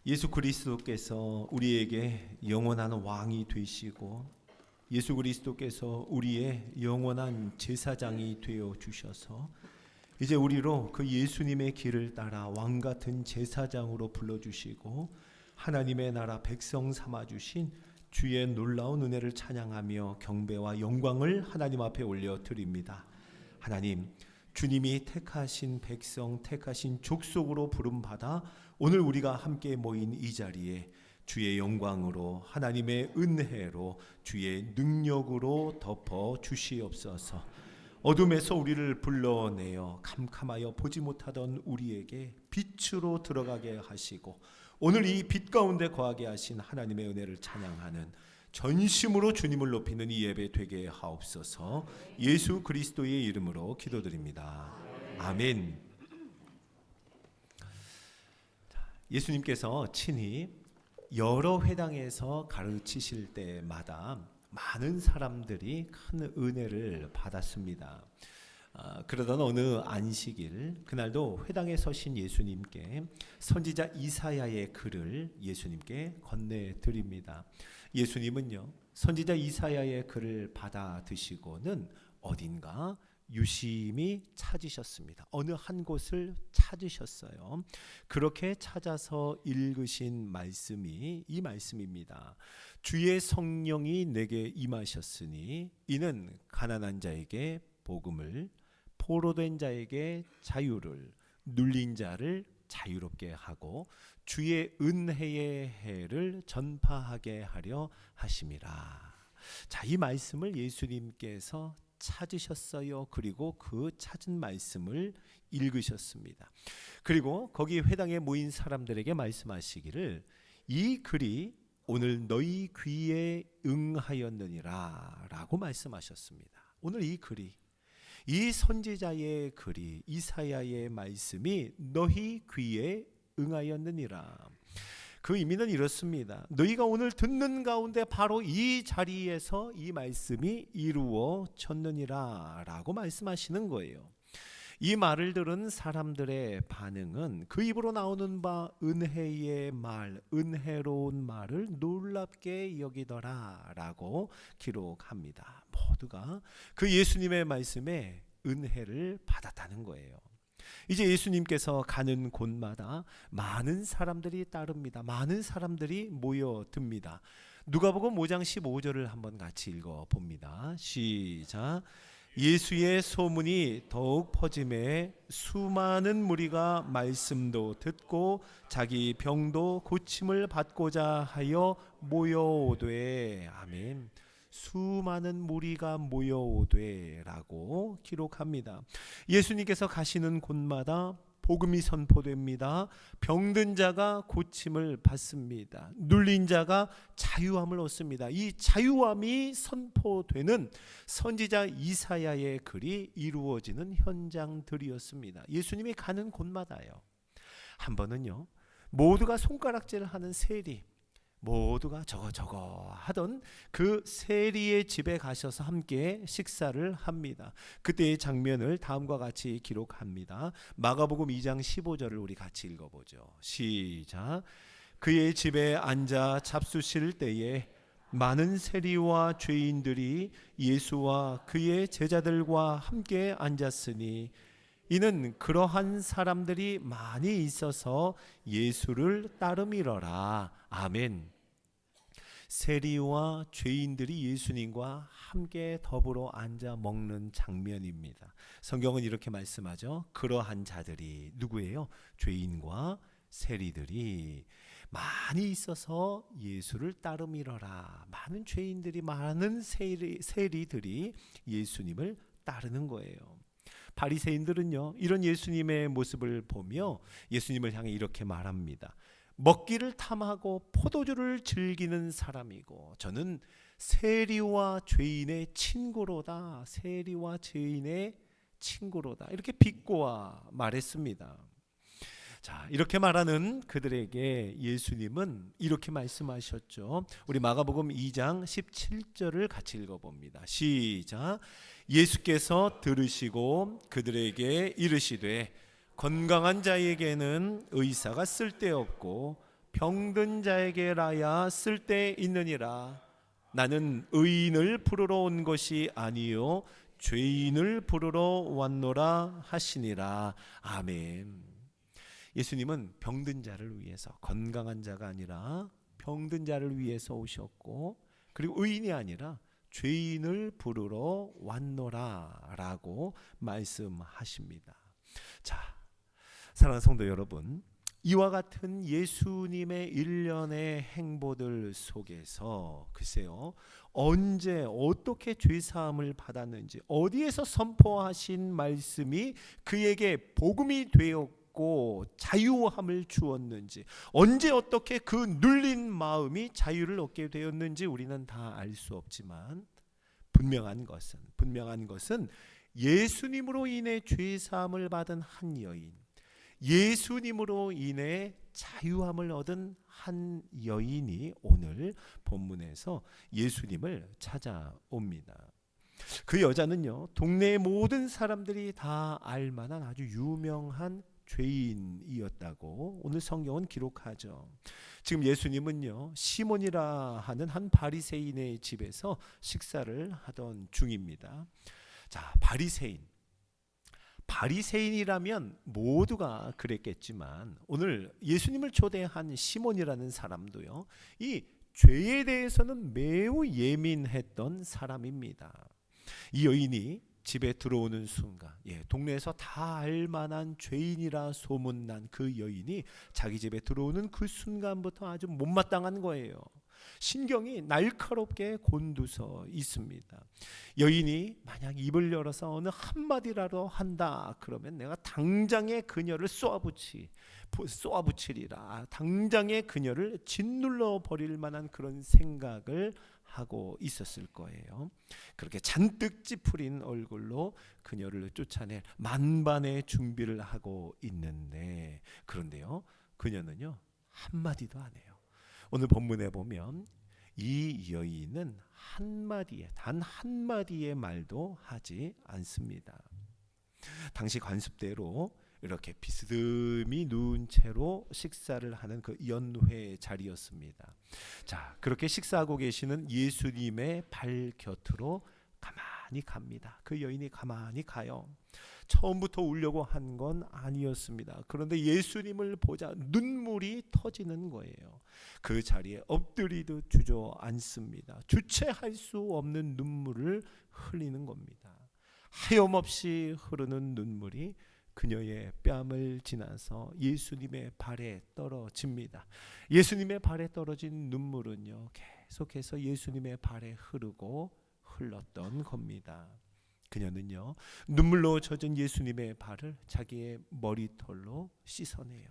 예수 그리스도께서 우리에게 영원한 왕이 되시고 예수 그리스도께서 우리의 영원한 제사장이 되어 주셔서 이제 우리로 그 예수님의 길을 따라 왕 같은 제사장으로 불러주시고 하나님의 나라 백성 삼아주신 주의 놀라운 은혜를 찬양하며 경배와 영광을 하나님 앞에 올려드립니다. 하나님, 주님이 택하신 백성, 택하신 족속으로 부름받아 오늘 우리가 함께 모인 이 자리에 주의 영광으로, 하나님의 은혜로, 주의 능력으로 덮어 주시옵소서. 어둠에서 우리를 불러내어 캄캄하여 보지 못하던 우리에게 빛으로 들어가게 하시고 오늘 이 빛 가운데 거하게 하신 하나님의 은혜를 찬양하는 전심으로 주님을 높이는 이 예배 되게 하옵소서. 예수 그리스도의 이름으로 기도드립니다. 아멘. 예수님께서 친히 여러 회당에서 가르치실 때마다 많은 사람들이 큰 은혜를 받았습니다. 그러던 어느 안식일, 그날도 회당에 서신 예수님께 선지자 이사야의 글을 예수님께 건네드립니다. 예수님은요, 선지자 이사야의 글을 받아 드시고는 어딘가 유심히 찾으셨습니다. 어느 한 곳을 찾으셨어요. 그렇게 찾아서 읽으신 말씀이 이 말씀입니다. 주의 성령이 내게 임하셨으니 이는 가난한 자에게 복음을, 포로된 자에게 자유를, 눌린 자를 자유롭게 하고 주의 은혜의 해를 전파하게 하려 하심이라. 자, 이 말씀을 예수님께서 찾으셨어요. 그리고 그 찾은 말씀을 읽으셨습니다. 그리고 거기 회당에 모인 사람들에게 말씀하시기를 이 글이 오늘 너희 귀에 응하였느니라 라고 말씀하셨습니다. 오늘 이 글이, 이 선지자의 글이, 이사야의 말씀이 너희 귀에 응하였느니라. 그 의미는 이렇습니다. 너희가 오늘 듣는 가운데 바로 이 자리에서 이 말씀이 이루어졌느니라 라고 말씀하시는 거예요. 이 말을 들은 사람들의 반응은 그 입으로 나오는 바 은혜의 말, 은혜로운 말을 놀랍게 여기더라 라고 기록합니다. 모두가 그 예수님의 말씀에 은혜를 받았다는 거예요. 이제 예수님께서 가는 곳마다 많은 사람들이 따릅니다. 많은 사람들이 모여듭니다. 누가복음 5장 15절을 한번 같이 읽어봅니다. 시작. 예수의 소문이 더욱 퍼짐에 수많은 무리가 말씀도 듣고 자기 병도 고침을 받고자 하여 모여오되. 아멘. 수많은 무리가 모여오되 라고 기록합니다. 예수님께서 가시는 곳마다 복음이 선포됩니다. 병든 자가 고침을 받습니다. 눌린 자가 자유함을 얻습니다. 이 자유함이 선포되는 선지자 이사야의 글이 이루어지는 현장들이었습니다. 예수님이 가는 곳마다요. 한 번은요, 모두가 손가락질을 하는 세리, 모두가 저거 하던 그 세리의 집에 가셔서 함께 식사를 합니다. 그때의 장면을 다음과 같이 기록합니다. 마가복음 2장 15절을 우리 같이 읽어보죠. 시작. 그의 집에 앉아 잡수실 때에 많은 세리와 죄인들이 예수와 그의 제자들과 함께 앉았으니 이는 그러한 사람들이 많이 있어서 예수를 따름이러라. 아멘. 세리와 죄인들이 예수님과 함께 더불어 앉아 먹는 장면입니다. 성경은 이렇게 말씀하죠. 그러한 자들이 누구예요? 죄인과 세리들이 많이 있어서 예수를 따름이러라. 많은 죄인들이, 많은 세리들이 예수님을 따르는 거예요. 바리새인들은요, 이런 예수님의 모습을 보며 예수님을 향해 이렇게 말합니다. 먹기를 탐하고 포도주를 즐기는 사람이고 저는 세리와 죄인의 친구로다. 세리와 죄인의 친구로다. 이렇게 비꼬아 말했습니다. 자, 이렇게 말하는 그들에게 예수님은 이렇게 말씀하셨죠. 우리 마가복음 2장 17절을 같이 읽어봅니다. 시작. 예수께서 들으시고 그들에게 이르시되 건강한 자에게는 의사가 쓸데없고 병든 자에게 라야 쓸데 있느니라. 나는 의인을 부르러 온 것이 아니요 죄인을 부르러 왔노라 하시니라. 아멘. 예수님은 병든 자를 위해서, 건강한 자가 아니라 병든 자를 위해서 오셨고, 그리고 의인이 아니라 죄인을 부르러 왔노라 라고 말씀하십니다. 자, 사랑하는 성도 여러분, 이와 같은 예수님의 일련의 행보들 속에서 글쎄요, 언제 어떻게 죄사함을 받았는지, 어디에서 선포하신 말씀이 그에게 복음이 되었고 자유함을 주었는지, 언제 어떻게 그 눌린 마음이 자유를 얻게 되었는지 우리는 다 알 수 없지만 분명한 것은 예수님으로 인해 죄사함을 받은 한 여인, 예수님으로 인해 자유함을 얻은 한 여인이 오늘 본문에서 예수님을 찾아옵니다. 그 여자는요, 동네의 모든 사람들이 다 알만한 아주 유명한 죄인이었다고 오늘 성경은 기록하죠. 지금 예수님은요, 시몬이라 하는 한 바리새인의 집에서 식사를 하던 중입니다. 자, 바리새인이라면 모두가 그랬겠지만 오늘 예수님을 초대한 시몬이라는 사람도요, 이 죄에 대해서는 매우 예민했던 사람입니다. 이 여인이 집에 들어오는 순간, 동네에서 다 알만한 죄인이라 소문난 그 여인이 자기 집에 들어오는 그 순간부터 아주 못마땅한 거예요. 신경이 날카롭게 곤두서 있습니다. 여인이 만약 입을 열어서 어느 한마디라도 한다 그러면 내가 당장에 그녀를 쏘아붙이리라, 당장에 그녀를 짓눌러 버릴 만한 그런 생각을 하고 있었을 거예요. 그렇게 잔뜩 찌푸린 얼굴로 그녀를 쫓아낼 만반의 준비를 하고 있는데, 그런데요, 그녀는요 한마디도 안 해요. 오늘 본문에 보면 이 여인은 단 한마디의 말도 하지 않습니다. 당시 관습대로 이렇게 비스듬히 누운 채로 식사를 하는 그 연회 자리였습니다. 자, 그렇게 식사하고 계시는 예수님의 발 곁으로 가만히 갑니다. 그 여인이 가만히 가요. 처음부터 울려고 한 건 아니었습니다. 그런데 예수님을 보자 눈물이 터지는 거예요. 그 자리에 엎드리듯 주저앉습니다. 주체할 수 없는 눈물을 흘리는 겁니다. 하염없이 흐르는 눈물이 그녀의 뺨을 지나서 예수님의 발에 떨어집니다. 예수님의 발에 떨어진 눈물은요, 계속해서 예수님의 발에 흘렀던 겁니다. 그녀는요, 눈물로 젖은 예수님의 발을 자기의 머리털로 씻어내요.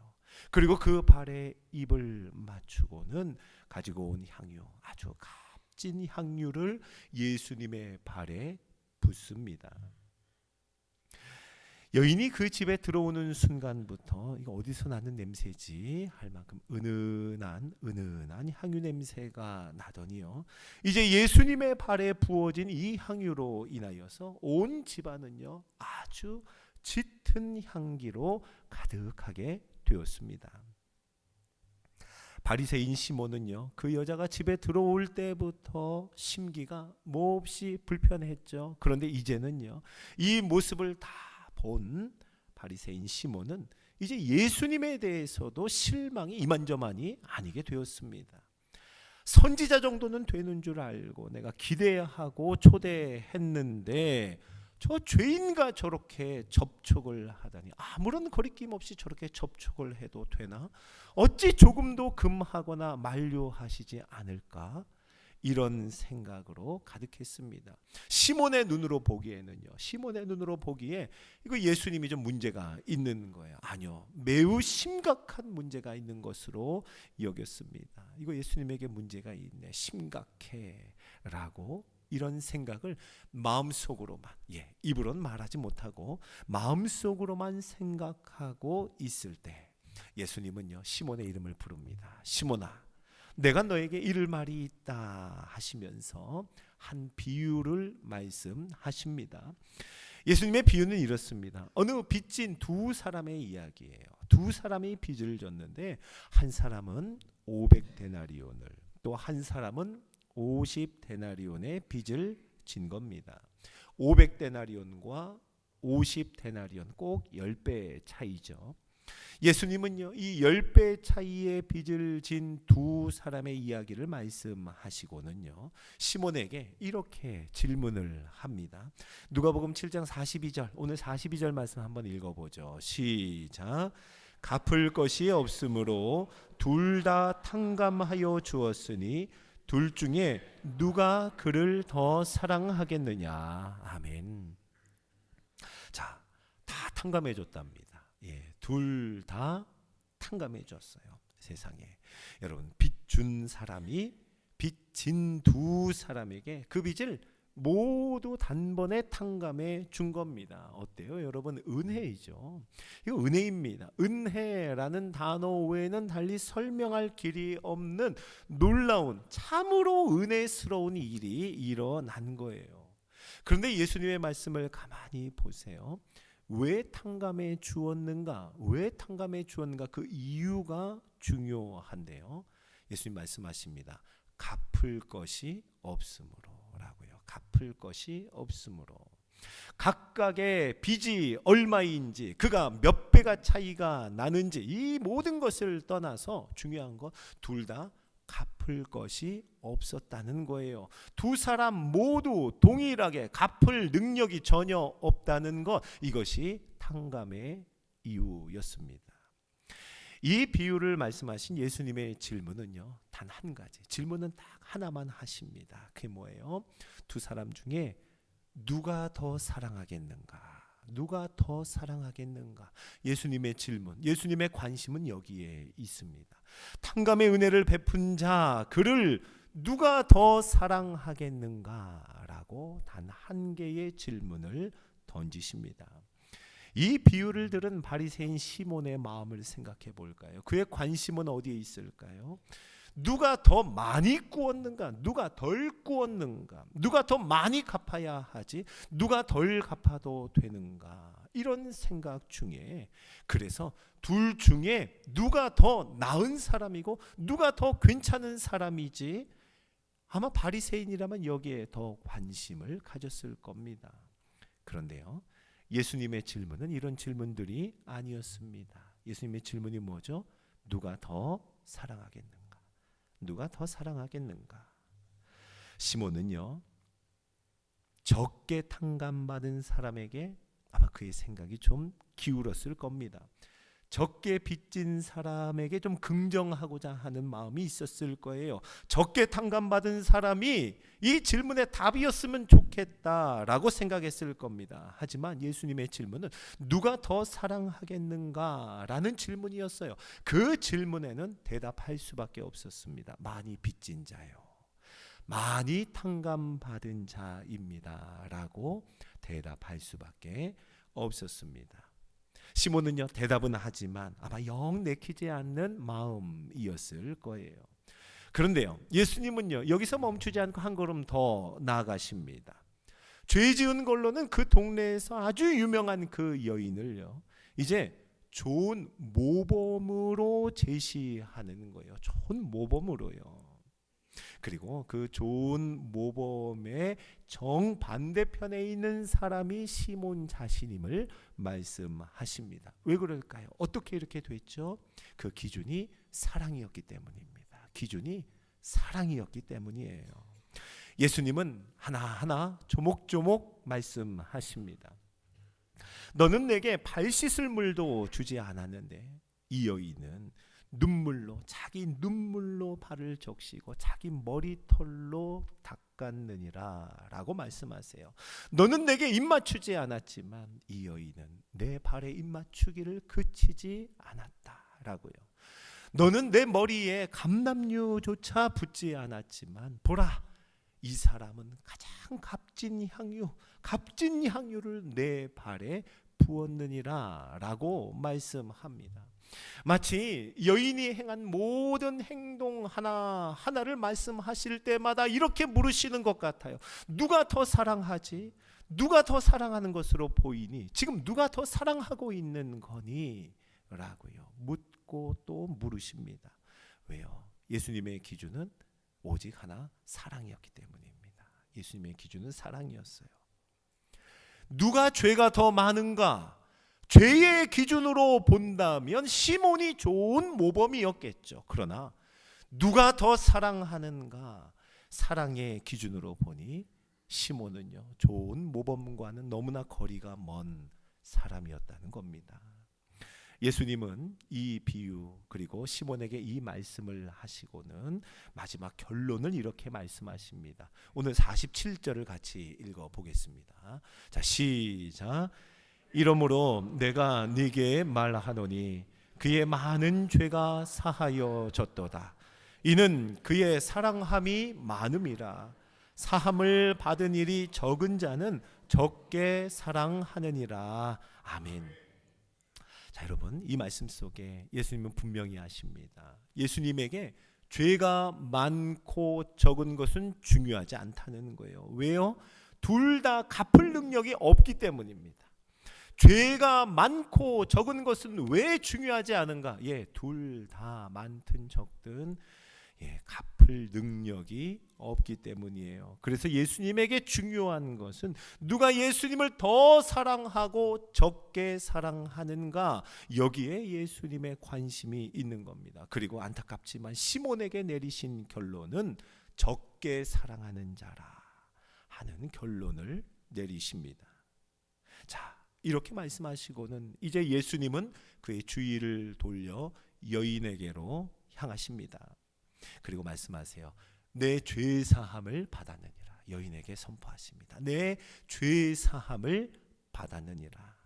그리고 그 발에 입을 맞추고는 가지고 온 향유, 아주 값진 향유를 예수님의 발에 붓습니다. 여인이 그 집에 들어오는 순간부터 이거 어디서 나는 냄새지 할 만큼 은은한 향유 냄새가 나더니요, 이제 예수님의 발에 부어진 이 향유로 인하여서 온 집안은요 아주 짙은 향기로 가득하게 되었습니다. 바리새인 시몬은요, 그 여자가 집에 들어올 때부터 심기가 몹시 불편했죠. 그런데 이제는요, 이 모습을 다 본 바리새인 시몬은 이제 예수님에 대해서도 실망이 이만저만이 아니게 되었습니다. 선지자 정도는 되는 줄 알고 내가 기대하고 초대했는데 저 죄인과 저렇게 접촉을 하다니, 아무런 거리낌 없이 저렇게 접촉을 해도 되나? 어찌 조금도 금하거나 만류하시지 않을까? 이런 생각으로 가득했습니다. 시몬의 눈으로 보기에 이거 예수님이 좀 문제가 있는 거예요. 아니요, 매우 심각한 문제가 있는 것으로 여겼습니다. 이거 예수님에게 문제가 있네, 심각해 라고 이런 생각을 마음속으로만, 입으로는 말하지 못하고 마음속으로만 생각하고 있을 때 예수님은요, 시몬의 이름을 부릅니다. 시몬아, 내가 너에게 이를 말이 있다 하시면서 한 비유를 말씀하십니다. 예수님의 비유는 이렇습니다. 어느 빚진 두 사람의 이야기예요. 두 사람이 빚을 졌는데 한 사람은 500데나리온을, 또 한 사람은 50데나리온의 빚을 진 겁니다. 500데나리온과 50데나리온, 꼭 10배 차이죠. 예수님은요, 이 10배 차이의 빚을 진 두 사람의 이야기를 말씀하시고는요, 시몬에게 이렇게 질문을 합니다. 누가복음 7장 42절, 오늘 42절 말씀 한번 읽어보죠. 시작. 갚을 것이 없으므로 둘 다 탕감하여 주었으니 둘 중에 누가 그를 더 사랑하겠느냐. 아멘. 자, 다 탕감해 줬답니다. 예, 둘 다 탕감해 줬어요. 세상에. 여러분, 빚 준 사람이 빚 진 두 사람에게 그 빚을 모두 단번에 탕감해 준 겁니다. 어때요? 여러분, 은혜이죠. 이거 은혜입니다. 은혜라는 단어 외에는 달리 설명할 길이 없는 놀라운, 참으로 은혜스러운 일이 일어난 거예요. 그런데 예수님의 말씀을 가만히 보세요. 왜 탕감해 주었는가? 왜 탕감해 주었는가? 그 이유가 중요한데요. 예수님 말씀하십니다. 갚을 것이 없으므로라고요. 갚을 것이 없으므로. 각각의 빚이 얼마인지, 그가 몇 배가 차이가 나는지, 이 모든 것을 떠나서 중요한 거, 둘 다 갚을 것이 없었다는 거예요. 두 사람 모두 동일하게 갚을 능력이 전혀 없다는 것, 이것이 탕감의 이유였습니다. 이 비유를 말씀하신 예수님의 질문은요, 단 한 가지, 질문은 딱 하나만 하십니다. 그게 뭐예요? 두 사람 중에 누가 더 사랑하겠는가? 누가 더 사랑하겠는가? 예수님의 질문, 예수님의 관심은 여기에 있습니다. 탕감의 은혜를 베푼 자, 그를 누가 더 사랑하겠는가? 라고 단 한 개의 질문을 던지십니다. 이 비유를 들은 바리새인 시몬의 마음을 생각해 볼까요? 그의 관심은 어디에 있을까요? 누가 더 많이 꾸었는가? 누가 덜 꾸었는가? 누가 더 많이 갚아야 하지? 누가 덜 갚아도 되는가? 이런 생각 중에, 그래서 둘 중에 누가 더 나은 사람이고 누가 더 괜찮은 사람이지, 아마 바리새인이라면 여기에 더 관심을 가졌을 겁니다. 그런데요, 예수님의 질문은 이런 질문들이 아니었습니다. 예수님의 질문이 뭐죠? 누가 더 사랑하겠는가? 누가 더 사랑하겠는가? 시몬은요, 적게 탕감받은 사람에게 아마 그의 생각이 좀 기울었을 겁니다. 적게 빚진 사람에게 좀 긍정하고자 하는 마음이 있었을 거예요. 적게 탕감받은 사람이 이 질문의 답이었으면 좋겠다라고 생각했을 겁니다. 하지만 예수님의 질문은 누가 더 사랑하겠는가? 라는 질문이었어요. 그 질문에는 대답할 수밖에 없었습니다. 많이 빚진 자요, 많이 탕감받은 자입니다 라고 대답할 수밖에 없었습니다. 시몬은요, 대답은 하지만 아마 영 내키지 않는 마음이었을 거예요. 그런데요, 예수님은요, 여기서 멈추지 않고 한 걸음 더 나아가십니다. 죄 지은 걸로는 그 동네에서 아주 유명한 그 여인을요, 이제 좋은 모범으로 제시하는 거예요. 좋은 모범으로요. 그리고 그 좋은 모범의 정반대편에 있는 사람이 시몬 자신임을 말씀하십니다. 왜 그럴까요? 어떻게 이렇게 됐죠? 그 기준이 사랑이었기 때문입니다. 기준이 사랑이었기 때문이에요. 예수님은 하나하나 조목조목 말씀하십니다. 너는 내게 발 씻을 물도 주지 않았는데, 이 여인은 눈물로, 자기 눈물로 발을 적시고 자기 머리털로 닦았느니라 라고 말씀하세요. 너는 내게 입맞추지 않았지만 이 여인은 내 발에 입맞추기를 그치지 않았다 라고요. 너는 내 머리에 감람류조차 붓지 않았지만 보라, 이 사람은 가장 값진 향유를 내 발에 부었느니라 라고 말씀합니다. 마치 여인이 행한 모든 행동 하나하나를 말씀하실 때마다 이렇게 물으시는 것 같아요. 누가 더 사랑하지? 누가 더 사랑하는 것으로 보이니? 지금 누가 더 사랑하고 있는 거니? 라고요, 묻고 또 물으십니다. 왜요? 예수님의 기준은 오직 하나, 사랑이었기 때문입니다. 예수님의 기준은 사랑이었어요. 누가 죄가 더 많은가? 죄의 기준으로 본다면 시몬이 좋은 모범이었겠죠. 그러나 누가 더 사랑하는가? 사랑의 기준으로 보니 시몬은요, 좋은 모범과는 너무나 거리가 먼 사람이었다는 겁니다. 예수님은 이 비유 그리고 시몬에게 이 말씀을 하시고는 마지막 결론을 이렇게 말씀하십니다. 오늘 47절을 같이 읽어보겠습니다. 자, 시작. 이러므로 내가 네게 말하노니 그의 많은 죄가 사하여졌도다. 이는 그의 사랑함이 많음이라. 사함을 받은 일이 적은 자는 적게 사랑하느니라. 아멘. 자, 여러분, 이 말씀 속에 예수님은 분명히 하십니다. 예수님에게 죄가 많고 적은 것은 중요하지 않다는 거예요. 왜요? 둘 다 갚을 능력이 없기 때문입니다. 죄가 많고 적은 것은 왜 중요하지 않은가? 둘 다 많든 적든 갚을 능력이 없기 때문이에요. 그래서 예수님에게 중요한 것은 누가 예수님을 더 사랑하고 적게 사랑하는가, 여기에 예수님의 관심이 있는 겁니다. 그리고 안타깝지만 시몬에게 내리신 결론은 적게 사랑하는 자라 하는 결론을 내리십니다. 자, 이렇게 말씀하시고는 이제 예수님은 그의 주의를 돌려 여인에게로 향하십니다. 그리고 말씀하세요. 내 죄 사함을 받았느니라. 여인에게 선포하십니다. 내 죄 사함을 받았느니라.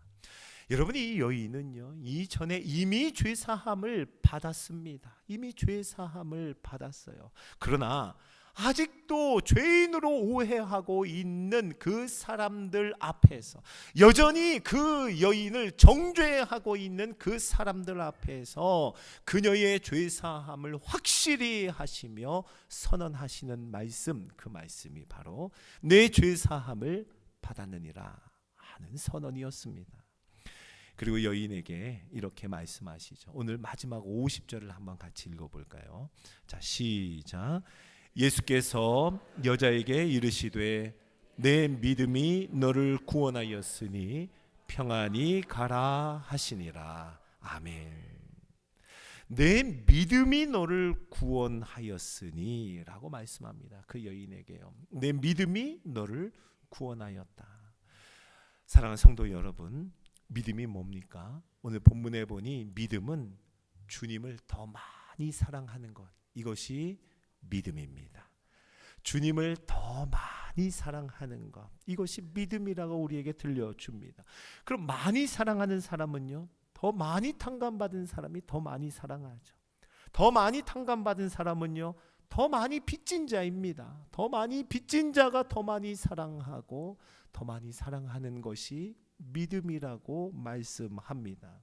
여러분, 이 여인은요, 이전에 이미 죄 사함을 받았습니다. 이미 죄 사함을 받았어요. 그러나 아직도 죄인으로 오해하고 있는 그 사람들 앞에서, 여전히 그 여인을 정죄하고 있는 그 사람들 앞에서 그녀의 죄사함을 확실히 하시며 선언하시는 말씀, 그 말씀이 바로 내 죄사함을 받았느니라 하는 선언이었습니다. 그리고 여인에게 이렇게 말씀하시죠. 오늘 마지막 50절을 한번 같이 읽어볼까요? 자, 시작. 예수께서 여자에게 이르시되 내 믿음이 너를 구원하였으니 평안히 가라 하시니라. 아멘. 내 믿음이 너를 구원하였으니 라고 말씀합니다. 그 여인에게요. 내 믿음이 너를 구원하였다. 사랑하는 성도 여러분, 믿음이 뭡니까? 오늘 본문에 보니 믿음은 주님을 더 많이 사랑하는 것, 이것이 믿음입니다. 주님을 더 많이 사랑하는 것, 이것이 믿음이라고 우리에게 들려줍니다. 그럼 많이 사랑하는 사람은요, 더 많이 탕감받은 사람이 더 많이 사랑하죠. 더 많이 탕감받은 사람은요, 더 많이 빚진 자입니다. 더 많이 빚진 자가 더 많이 사랑하고 더 많이 사랑하는 것이 믿음이라고 말씀합니다.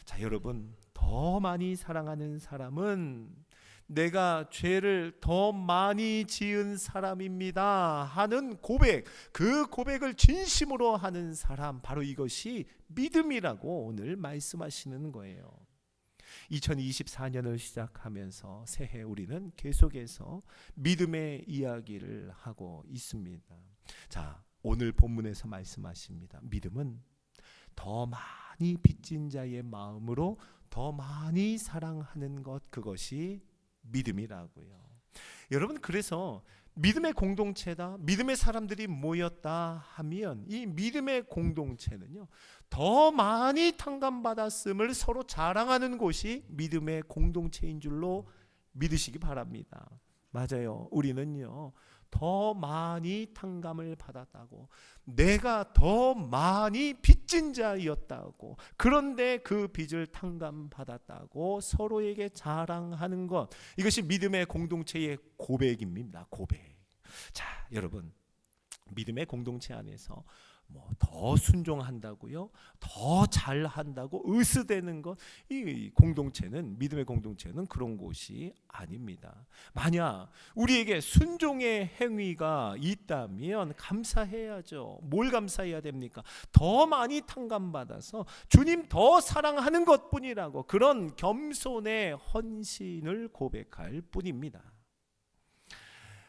자, 여러분, 더 많이 사랑하는 사람은 내가 죄를 더 많이 지은 사람입니다 하는 고백, 그 고백을 진심으로 하는 사람, 바로 이것이 믿음이라고 오늘 말씀하시는 거예요. 2024년을 시작하면서 새해 우리는 계속해서 믿음의 이야기를 하고 있습니다. 자, 오늘 본문에서 말씀하십니다. 믿음은 더 많이 빚진 자의 마음으로 더 많이 사랑하는 것, 그것이 믿음이라고요. 여러분, 그래서 믿음의 공동체다, 믿음의 사람들이 모였다 하면 이 믿음의 공동체는요, 더 많이 탕감받았음을 서로 자랑하는 곳이 믿음의 공동체인 줄로 믿으시기 바랍니다. 맞아요. 우리는요, 더 많이 탕감을 받았다고, 내가 더 많이 빚진 자였다고, 그런데 그 빚을 탕감받았다고 서로에게 자랑하는 것, 이것이 믿음의 공동체의 고백입니다. 고백. 자, 여러분, 믿음의 공동체 안에서 뭐 더 순종한다고요? 더 잘한다고 으스대는 것, 이 공동체는, 믿음의 공동체는 그런 곳이 아닙니다. 만약 우리에게 순종의 행위가 있다면 감사해야죠. 뭘 감사해야 됩니까? 더 많이 탕감받아서 주님 더 사랑하는 것뿐이라고, 그런 겸손의 헌신을 고백할 뿐입니다.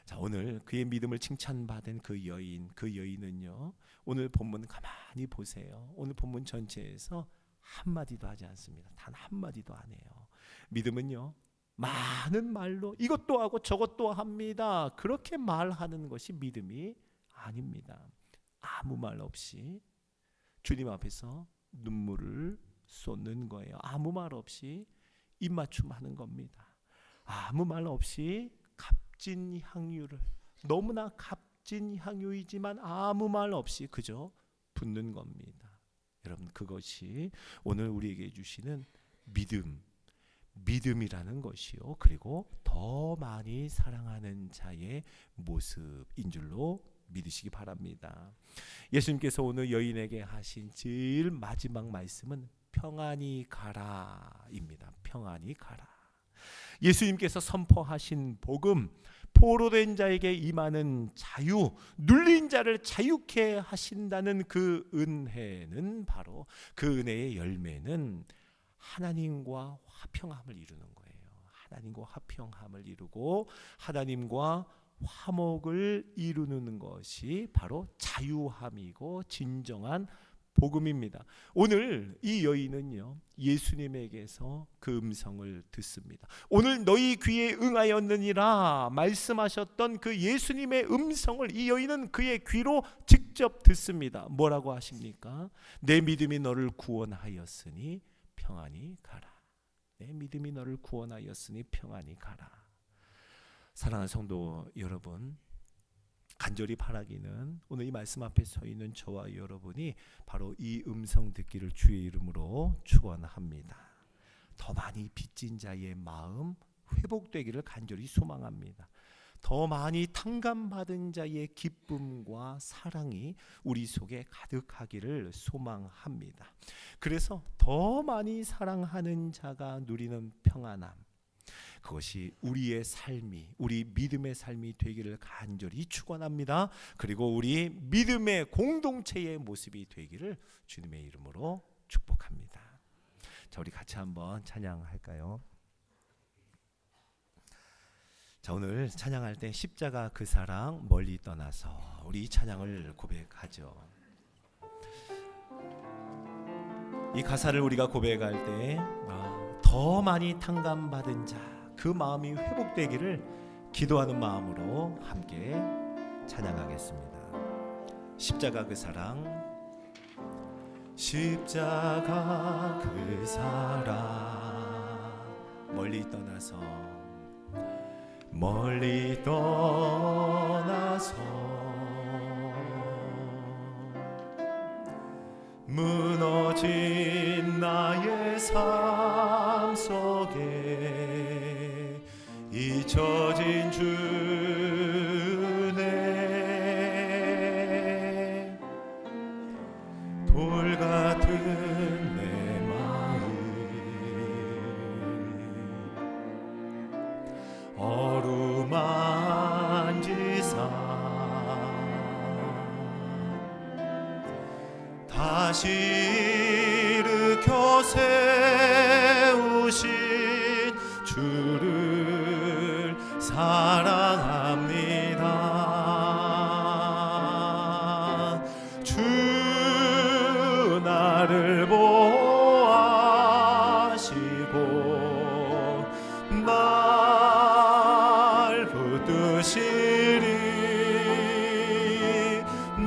자, 오늘 그의 믿음을 칭찬받은 그 여인은요, 오늘 본문 가만히 보세요. 오늘 본문 전체에서 한마디도 하지 않습니다. 단 한마디도 안 해요. 믿음은요, 많은 말로 이것도 하고 저것도 합니다. 그렇게 말하는 것이 믿음이 아닙니다. 아무 말 없이 주님 앞에서 눈물을 쏟는 거예요. 아무 말 없이 입맞춤하는 겁니다. 아무 말 없이 값진 향유를, 너무나 값진 향유이지만 아무 말 없이 그저 붓는 겁니다. 여러분, 그것이 오늘 우리에게 주시는 믿음이라는 것이요, 그리고 더 많이 사랑하는 자의 모습인 줄로 믿으시기 바랍니다. 예수님께서 오늘 여인에게 하신 제일 마지막 말씀은 평안히 가라입니다. 평안히 가라. 예수님께서 선포하신 복음, 포로된 자에게 임하는 자유, 눌린 자를 자유케 하신다는 그 은혜는, 바로 그 은혜의 열매는 하나님과 화평함을 이루는 거예요. 하나님과 화평함을 이루고 하나님과 화목을 이루는 것이 바로 자유함이고 진정한 복음입니다. 오늘 이 여인은요, 예수님에게서 그 음성을 듣습니다. 오늘 너희 귀에 응하였느니라 말씀하셨던 그 예수님의 음성을 이 여인은 그의 귀로 직접 듣습니다. 뭐라고 하십니까? 내 믿음이 너를 구원하였으니 평안히 가라. 내 믿음이 너를 구원하였으니 평안히 가라. 사랑하는 성도 여러분, 간절히 바라기는 오늘 이 말씀 앞에 서 있는 저와 여러분이 바로 이 음성 듣기를 주의 이름으로 축원합니다. 더 많이 빚진 자의 마음 회복되기를 간절히 소망합니다. 더 많이 탕감받은 자의 기쁨과 사랑이 우리 속에 가득하기를 소망합니다. 그래서 더 많이 사랑하는 자가 누리는 평안함, 그것이 우리의 삶이, 우리 믿음의 삶이 되기를 간절히 축원합니다. 그리고 우리 믿음의 공동체의 모습이 되기를 주님의 이름으로 축복합니다. 자, 우리 같이 한번 찬양할까요? 자, 오늘 찬양할 때 십자가 그 사랑 멀리 떠나서, 우리 이 찬양을 고백하죠. 이 가사를 우리가 고백할 때 더 많이 탕감받은 자, 그 마음이 회복되기를 기도하는 마음으로 함께 찬양하겠습니다. 십자가 그 사랑, 십자가 그 사랑 멀리 떠나서, 멀리 떠나서 무너진 나의 삶 속에 잊혀진 주네, 돌 같은 내 마음 어루만지사 다시 일으켜 세우신 주를 사랑합니다. 주 나를 보아시고 날 붙드시리.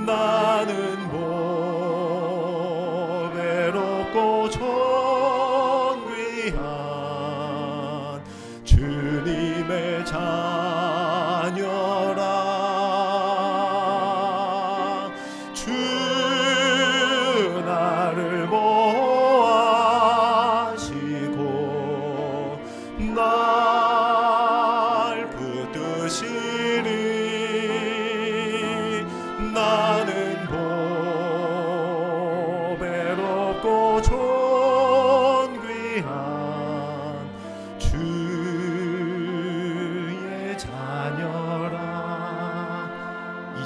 나는 외롭고 존귀한 주님의 자녀라. 주 나를 보아시고 날 붙드시리. 나는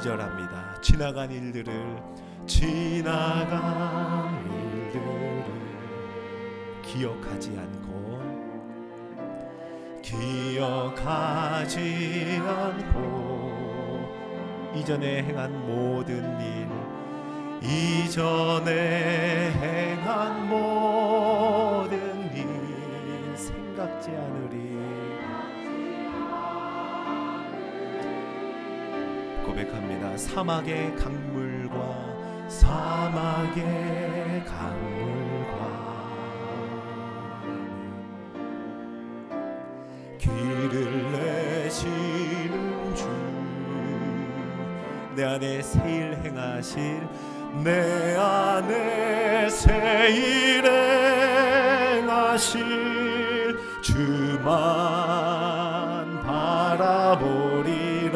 기절합니다. 지나간 일들을 기억하지 않고 이전에 행한 모든 일 생각지 않으리. 고백합니다. 사막의 강물과 길을 내시는 주, 내 안에 새일 행하실 주만 바라보리라.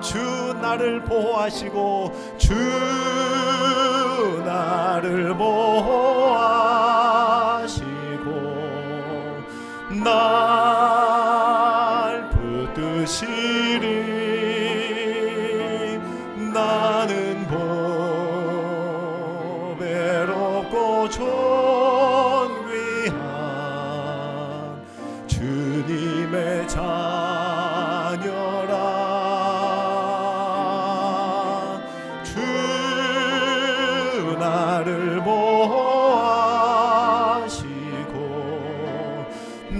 주 나를 보호하시고 주 나를 보호하시고 날 붙드시리. 나는 보배롭고 존귀한 주님의 자녀라. 주 나를 보호하시고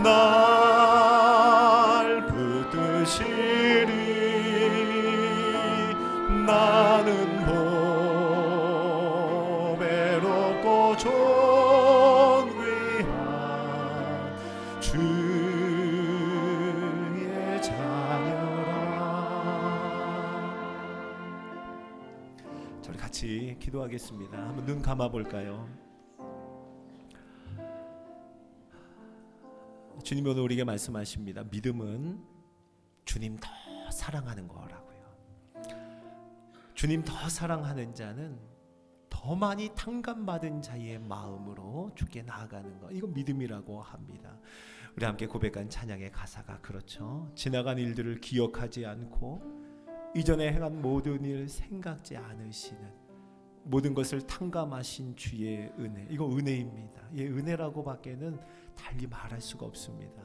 날 붙드시리. 나는 보배롭고 존귀한 주의 자녀라. 저희 같이 기도하겠습니다. 한번 눈 감아 볼까요? 주님이 오늘 우리에게 말씀하십니다. 믿음은 주님 더 사랑하는 거라고요. 주님 더 사랑하는 자는 더 많이 탕감받은 자의 마음으로 주께 나아가는 것, 이건 믿음이라고 합니다. 우리 함께 고백한 찬양의 가사가 그렇죠. 지나간 일들을 기억하지 않고 이전에 행한 모든 일 생각지 않으시는, 모든 것을 탕감하신 주의 은혜, 이거 은혜입니다. 예, 은혜라고 밖에는 달리 말할 수가 없습니다.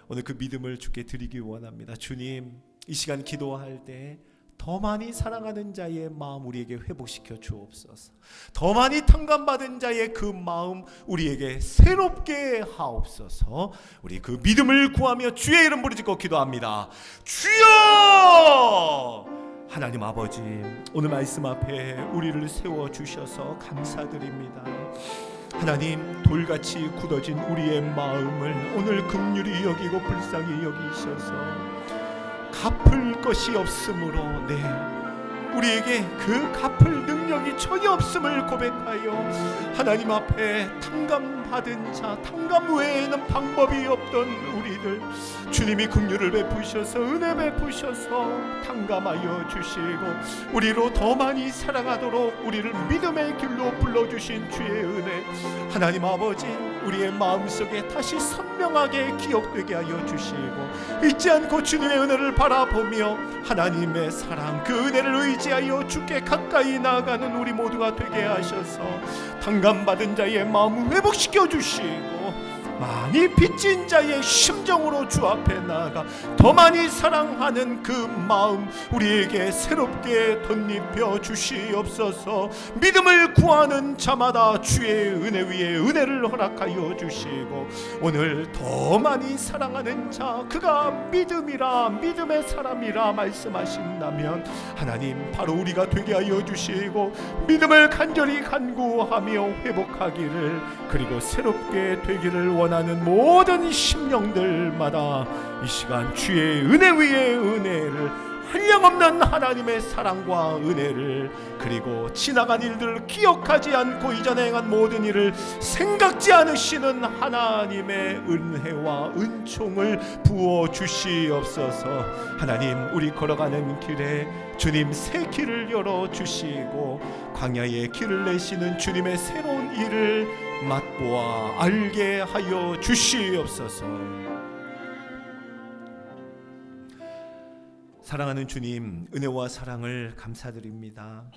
오늘 그 믿음을 주께 드리기 원합니다. 주님, 이 시간 기도할 때 더 많이 사랑하는 자의 마음 우리에게 회복시켜 주옵소서. 더 많이 탕감받은 자의 그 마음 우리에게 새롭게 하옵소서. 우리 그 믿음을 구하며 주의 이름 부르짖고 기도합니다. 주여! 하나님 아버지, 오늘 말씀 앞에 우리를 세워주셔서 감사드립니다. 하나님, 돌같이 굳어진 우리의 마음을 오늘 긍휼히 여기고 불쌍히 여기셔서 갚을 것이 없으므로 우리에게 그 갚을 능력이 전혀 없음을 고백하여 하나님 앞에 탕감받은 자, 탕감 외에는 방법이 없던 우리들 주님이 긍휼을 베푸셔서 은혜 베푸셔서 탕감하여 주시고 우리로 더 많이 사랑하도록 우리를 믿음의 길로 불러주신 주의 은혜, 하나님 아버지, 우리의 마음속에 다시 선명하게 기억되게 하여 주시고 잊지 않고 주님의 은혜를 바라보며 하나님의 사랑, 그 은혜를 의지하여 주께 가까이 나아가는 우리 모두가 되게 하셔서 탕감받은 자의 마음을 회복시켜 주시고 많이 빚진 자의 심정으로 주 앞에 나아가 더 많이 사랑하는 그 마음 우리에게 새롭게 덧입혀 주시옵소서. 믿음을 구하는 자마다 주의 은혜 위에 은혜를 허락하여 주시고 오늘 더 많이 사랑하는 자, 그가 믿음이라, 믿음의 사람이라 말씀하신다면 하나님, 바로 우리가 되게 하여 주시고 믿음을 간절히 간구하며 회복하기를, 그리고 새롭게 되기를 원하는 모든 심령들마다 이 시간 주의 은혜 위에 은혜를, 한량없는 하나님의 사랑과 은혜를, 그리고 지나간 일들을 기억하지 않고 이전에 행한 모든 일을 생각지 않으시는 하나님의 은혜와 은총을 부어 주시옵소서. 하나님, 우리 걸어가는 길에 주님 새 길을 열어 주시고 광야에 길을 내시는 주님의 새로운 일을 맛보아 알게 하여 주시옵소서. 사랑하는 주님, 은혜와 사랑을 감사드립니다.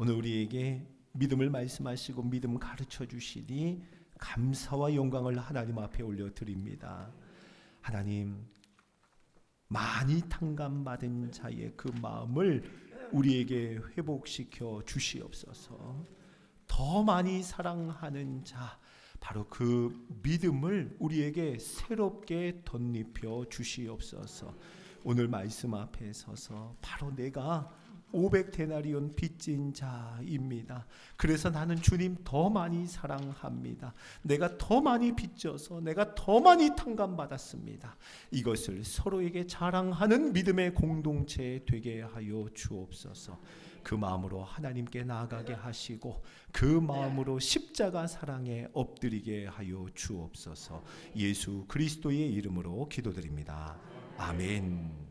오늘 우리에게 믿음을 말씀하시고 믿음 가르쳐 주시니 감사와 영광을 하나님 앞에 올려드립니다. 하나님, 많이 탕감받은 자의 그 마음을 우리에게 회복시켜 주시옵소서. 더 많이 사랑하는 자, 바로 그 믿음을 우리에게 새롭게 덧입혀 주시옵소서. 오늘 말씀 앞에 서서 바로 내가 500데나리온 빚진 자입니다. 그래서 나는 주님 더 많이 사랑합니다. 내가 더 많이 빚져서 내가 더 많이 탕감받았습니다. 이것을 서로에게 자랑하는 믿음의 공동체 되게 하여 주옵소서. 그 마음으로 하나님께 나아가게 하시고 그 마음으로 십자가 사랑에 엎드리게 하여 주옵소서. 예수 그리스도의 이름으로 기도드립니다. 아멘.